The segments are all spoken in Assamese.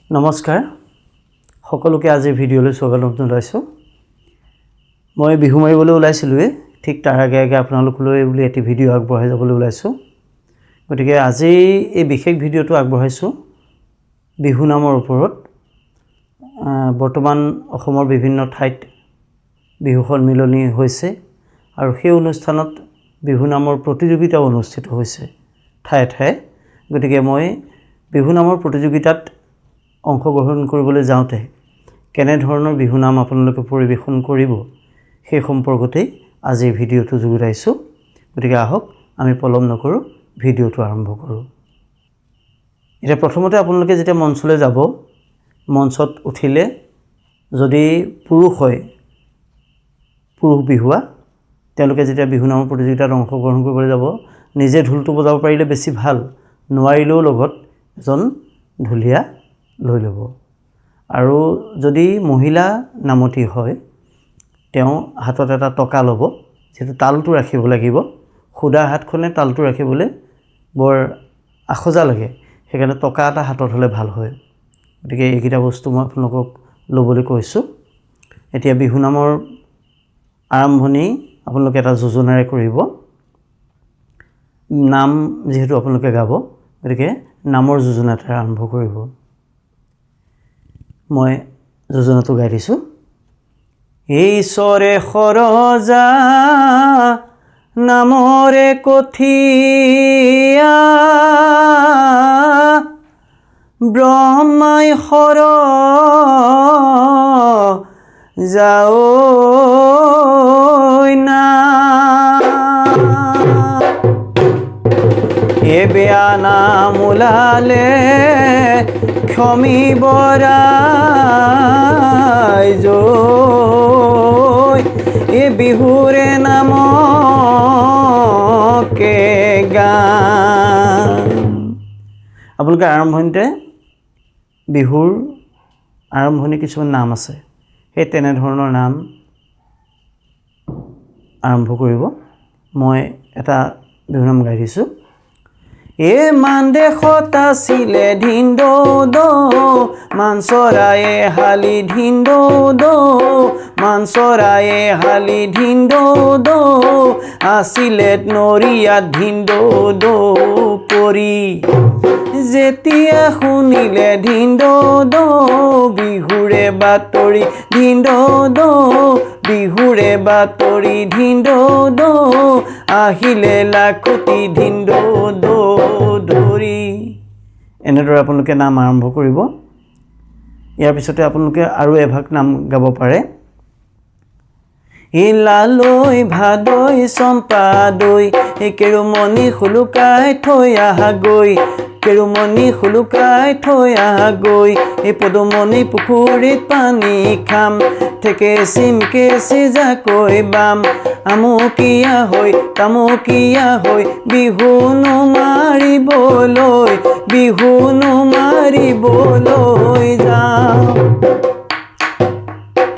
নমস্কাৰ সকলোকে আজি ভিডিঅ'লৈ স্বাগতম জনাইছোঁ মই বিহু মাৰিবলৈ ওলাইছিলোঁৱে ঠিক তাৰ আগে আগে আপোনালোকলৈ বুলি এটি ভিডিঅ' আগবঢ়াই যাবলৈ ওলাইছোঁ গতিকে আজি এই বিশেষ ভিডিঅ'টো আগবঢ়াইছোঁ বিহু নামৰ ওপৰত বৰ্তমান অসমৰ বিভিন্ন ঠাইত বিহু সন্মিলনী হৈছে আৰু সেই অনুষ্ঠানত বিহু নামৰ প্ৰতিযোগিতা অনুষ্ঠিত হৈছে ঠায়ে ঠায়ে গতিকে মই বিহু নামৰ প্ৰতিযোগিতাত অংশগ্ৰহণ কৰিবলৈ যাওঁতে কেনে ধৰণৰ বিহু নাম আপোনালোকে পৰিৱেশন কৰিব সেই সম্পৰ্কতে আজি ভিডিঅ'টো যোগাইছোঁ গতিকে আহক আমি পলম নকৰোঁ ভিডিঅ'টো আৰম্ভ কৰোঁ এতিয়া প্ৰথমতে আপোনালোকে যেতিয়া মঞ্চলৈ যাব মঞ্চত উঠিলে যদি পুৰুষ হয় পুৰুষ বিহুৱা তেওঁলোকে যেতিয়া বিহু নামৰ প্ৰতিযোগিতাত অংশগ্ৰহণ কৰিবলৈ যাব নিজে ঢোলটো বজাব পাৰিলে বেছি ভাল নোৱাৰিলেও লগত এজন ঢুলীয়া লৈ ল'ব আৰু যদি মহিলা নামতি হয় তেওঁ হাতত এটা টকা ল'ব যেটো তালটো ৰাখিব লাগিব খুদা হাতখনে তালটো ৰাখিবলৈ বৰ আখজা লাগে সেইকাৰণে টকা এটা হাতত হ'লে ভাল হয় গতিকে এইকেইটা বস্তু মই আপোনালোকক ল'বলৈ কৈছোঁ এতিয়া বিহু নামৰ আৰম্ভণি আপোনালোকে এটা যোজনাৰে কৰিব নাম যেহেতু আপোনালোকে গাব গতিকে নামৰ যোজনাতে আৰম্ভ কৰিব মই যোজনাটো গাই দিছোঁ ঈশ্বৰে সৰজা নামৰে কঠিয়া ব্ৰহ্মাই সৰ যাও না এ বেয়া নাম ওলালে ক্ষমি বৰাই জয় এ বিহুৰে নামকে গান আপোনালোকে আৰম্ভণিতে বিহুৰ আৰম্ভণি কিছুমান নাম আছে সেই তেনেধৰণৰ নাম আৰম্ভ কৰিব মই এটা বিহু নাম গাই দিছোঁ এ মান দেশত আছিলে ধিন্দো দো মান চৰায়ে হালি ধিন্দো দো মান চৰায়ে হালি ধিন্দো দো আছিলে নৰিয়াত ধিন্দো দো পৰি যেতিয়া শুনিলে ধিন্দো দো বিহুৰে বাতৰি ধিন্দো দো বিহুৰে বাতৰি ধিন্দো দো আহিলে লাখতি ধিন্দো দো ধৰি এনেদৰে আপোনালোকে নাম আৰম্ভ কৰিব ইয়াৰ পিছতে আপোনালোকে আৰু এভাগ নাম গাব পাৰে ইলালৈ ভাদৈ চম্পাদৈ কেৰুমণি খুলুকাই থৈ আহাগৈ কেৰুমণি খুলুকাই থৈ আহাগৈ এই পদুমণি পুখুৰীত পানী খাম থেকে চিমকেচি যাকৈ বাম আমুকীয়া হৈ তামুকীয়া হৈ বিহুনো মাৰিবলৈ যাওঁ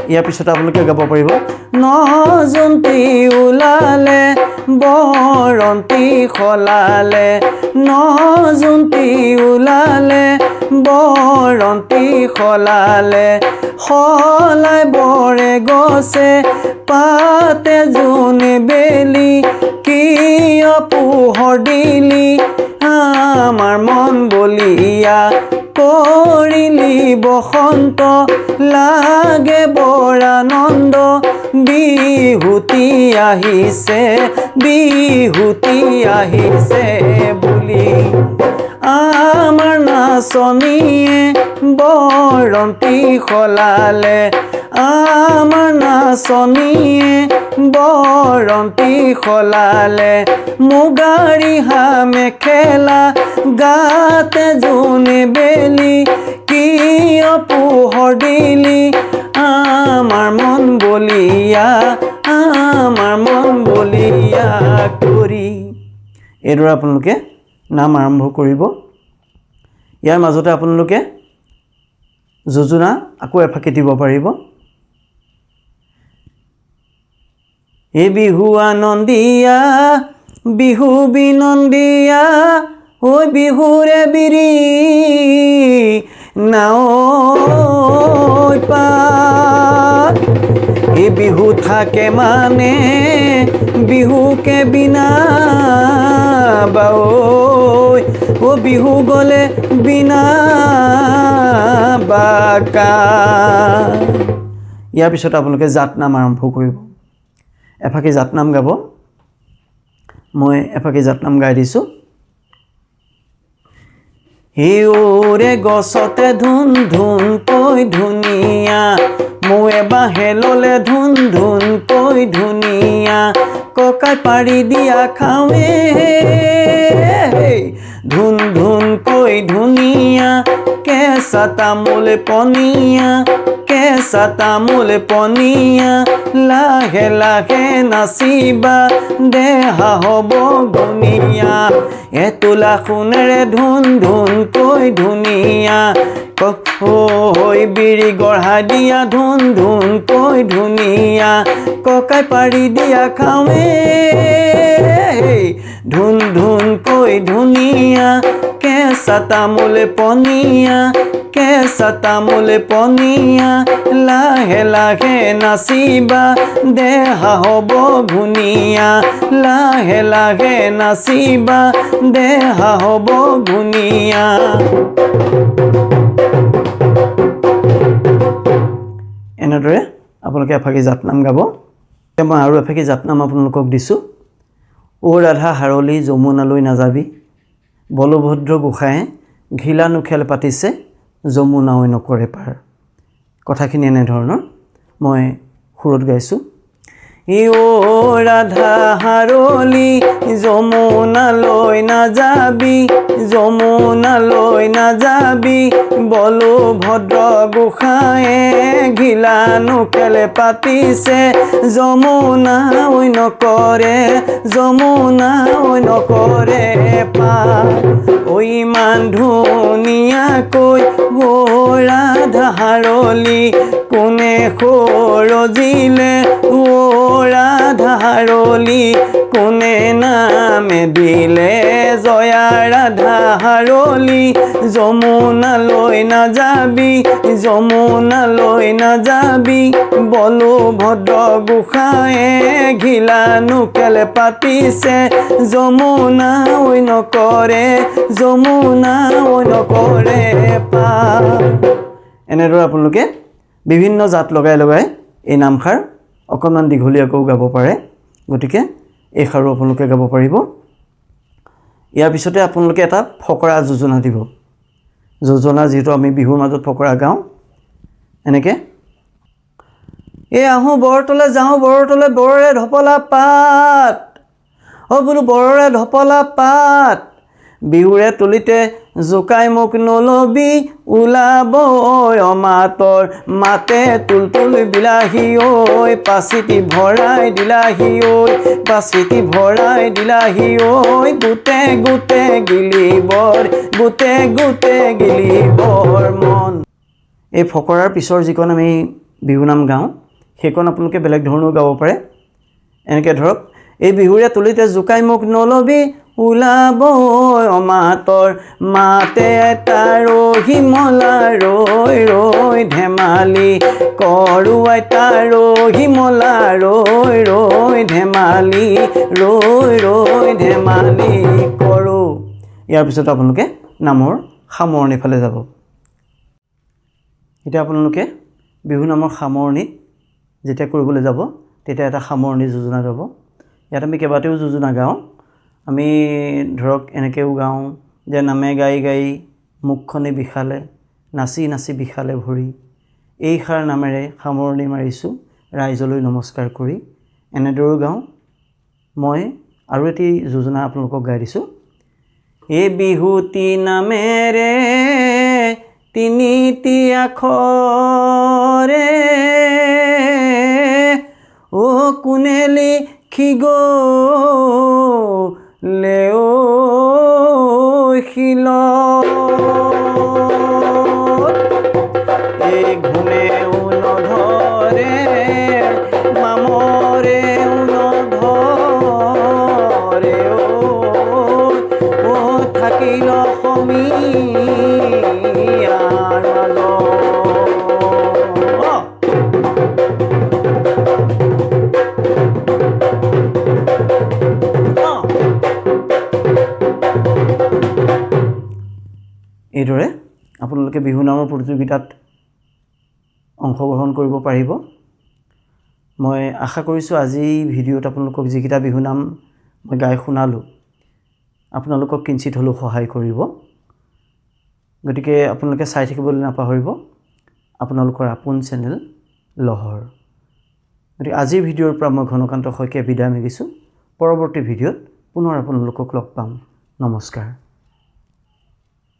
ইয়াৰ পিছত আপোনালোকে গাব পাৰিব নজন্তি ওলালে বৰন্তি খলালে নজন্তি ওলালে বৰন্তি খলালে খলাই বৰে গছে পাতে জোনে বেলি কিয় পোহৰ দিলি আমাৰ মন বলিয়া কৰিলি বসন্ত লাগে বৰ আনন্দ বিহুতি আহিছে বুলি আমাৰ নাচনীয়ে বৰন্তি খলালে আমাৰ নাচনীয়ে বৰন্তি খলালে মুগাৰী হা মেখেলা গাতে জোনে বেলি কিয় পোহৰ দিলি আমাৰ মন বলিয়া কৰি এইদৰে আপোনালোকে নাম আৰম্ভ কৰিব ইয়াৰ মাজতে আপোনালোকে যোজনা আকৌ এফাকি দিব পাৰিব এ বিহু আনন্দিয়া বিহু বিনন্দিয়া ঐ বিহুৰে বিৰি নাও পাত এ বিহু থাকে মানে বিহুকে বিনা বাঐ ও বিহু গলে বিনা বাকা ইয়াৰ পিছত আপোনালোকে জাতনাম আৰম্ভ কৰিব এফাকি জাতনাম গাব মই এফাকি জাতনাম গাই দিছোঁ হিউৰে গছতে ধুন ধুন কৈ ধুনীয়া মৌৱে বাঁহে ল'লে ধুন ধুন কৈ ধুনীয়া ককাই পাৰি দিয়া খাওঁৱে ধুন ধুন কৈ ধুনীয়া কেঁচা তামোল পনীয়া কেঁচা তামোল পনীয়া লাহে লাহে নাচিবা দেহা হ'ব গুণীয়া এতোলা সোণেৰে ধুন ধুন কৈ ধুনীয়া ঐ বিৰি গঢ়াই দিয়া ধুন ধুন কৈ ধুনীয়া ককাই পাৰি দিয়া খাওঁৱে ধুন ধুন কৈ ধুনীয়া কেঁচা তামোল পনীয়া কেঁচা তামোল পনীয়া লাহে লাহে নাচিবা দেহা হ'ব ঘূণীয়া লাহে লাহে নাচিবা দেহা হ'ব ঘূণীয়া এনেদৰে আপোনালোকে এফাকি জাতনাম গাব মই আৰু এফাকি জাতনাম আপোনালোকক দিছোঁ ও ৰাধা হাৰলি যমুনালৈ নাযাবি বলভদ্ৰ গোসাঁয়ে ঘিলানো খেল পাতিছে যমুনাও নকৰে পাৰ কথাখিনি এনেধৰণৰ মই সুৰত গাইছোঁ ই ও ৰাধা হাৰলি যমুনালৈ নাযাবি যমুনালৈ নাযাবি বলভদ্ৰ গোসাঁয়ে ঘিলানো খেল পাতিছে যমুনা নকৰে যমুনা নকৰে পাৰ ঐ ইমান ধুনীয়াকৈ ও ৰাধা হাৰলি কোনে সৰজিলে ও ৰাধা হাৰলি কোনে নামে দিলে জয়া ৰাধা হাৰলি যমুনালৈ নাযাবি যমুনালৈ নাযাবি বলভদ্ৰ গোসাঁয়ে ঘিলানো খেল পাতিছে যমুনা নকৰে যমুনা নকৰে পাৰ এনেদৰে আপোনালোকে বিভিন্ন জাত লগাই লগাই এই নামষাৰ অকণমান দীঘলীয়াকৈও গাব পাৰে গতিকে এই শাৰো আপোনালোকে গাব পাৰিব ইয়াৰ পিছতে আপোনালোকে এটা ফকৰা যোজনা দিব যোজনা যিহেতু আমি বিহুৰ মাজত ফকৰা গাওঁ এনেকৈ এই আহোঁ বৰতলে যাওঁ বৰতলে বৰৰে ঢপলা পাত বোলো বৰৰে ঢপলা পাত বিহুৰে তুলিতে জোকাই মোক নলবি ওলাব অমাতৰ মাতে তুল তুল বিলাহী ঐ পাচিটি ভৰাই দিলাহী ঐ পাচিটি ভৰাই দিলাহী ঐ গোটে গোটে গিলিবৰ গোটে গোটে গিলিবৰ মন এই ফকৰাৰ পিছৰ যিখন আমি বিহুনাম গাওঁ সেইখন আপোনালোকে বেলেগ ধৰণেও গাব পাৰে এনেকৈ ধৰক এই বিহুৰে তুলিতে জোকাই মোক নলবি ওলাব অমাতৰ মাতে এটা ৰহি মলা ৰৈ ৰৈ ধেমালি কৰোঁ এটা ৰহি মলা ৰৈ ৰৈ ধেমালি ৰৈ ৰৈ ধেমালি কৰোঁ ইয়াৰ পিছত আপোনালোকে নামৰ সামৰণি ফালে যাব এতিয়া আপোনালোকে বিহু নামৰ সামৰণিত যেতিয়া কৰিবলৈ যাব তেতিয়া এটা সামৰণি যোজনা গাব ইয়াত আমি কেইবাটাও যোজনা গাওঁ আমি ধৰক এনেকৈও গাওঁ যে নামে গাই গাই মুখখনে বিষালে নাচি নাচি বিষালে ভৰি এইষাৰ নামেৰে সামৰণি মাৰিছোঁ ৰাইজলৈ নমস্কাৰ কৰি এনেদৰেও গাওঁ মই আৰু এটি যোজনা আপোনালোকক গাই দিছোঁ এই বিহুতি নামেৰে তিনিটি আখৰে ও কোনে লিখি গ'লে ঐ শিলত এই ঘুমেও নধৰে মামৰেও এইদৰে আপোনালোকে বিহু নামৰ প্ৰতিযোগিতাত অংশগ্ৰহণ কৰিব পাৰিব। মই আশা কৰিছোঁ আজি ভিডিঅ'ত আপোনালোকক যিকেইটা বিহু নাম মই গাই শুনালোঁ আপোনালোকক কিঞ্চিত হ'লেও সহায় কৰিব। গতিকে আপোনালোকে চাই থাকিবলৈ নাপাহৰিব আপোনালোকৰ আপোন চেনেল লহৰ। গতিকে আজিৰ ভিডিঅ'ৰ পৰা মই ঘনকান্ত শইকীয়াই বিদায় মাগিছোঁ। পৰৱৰ্তী ভিডিঅ'ত পুনৰ আপোনালোকক লগ পাম। নমস্কাৰ।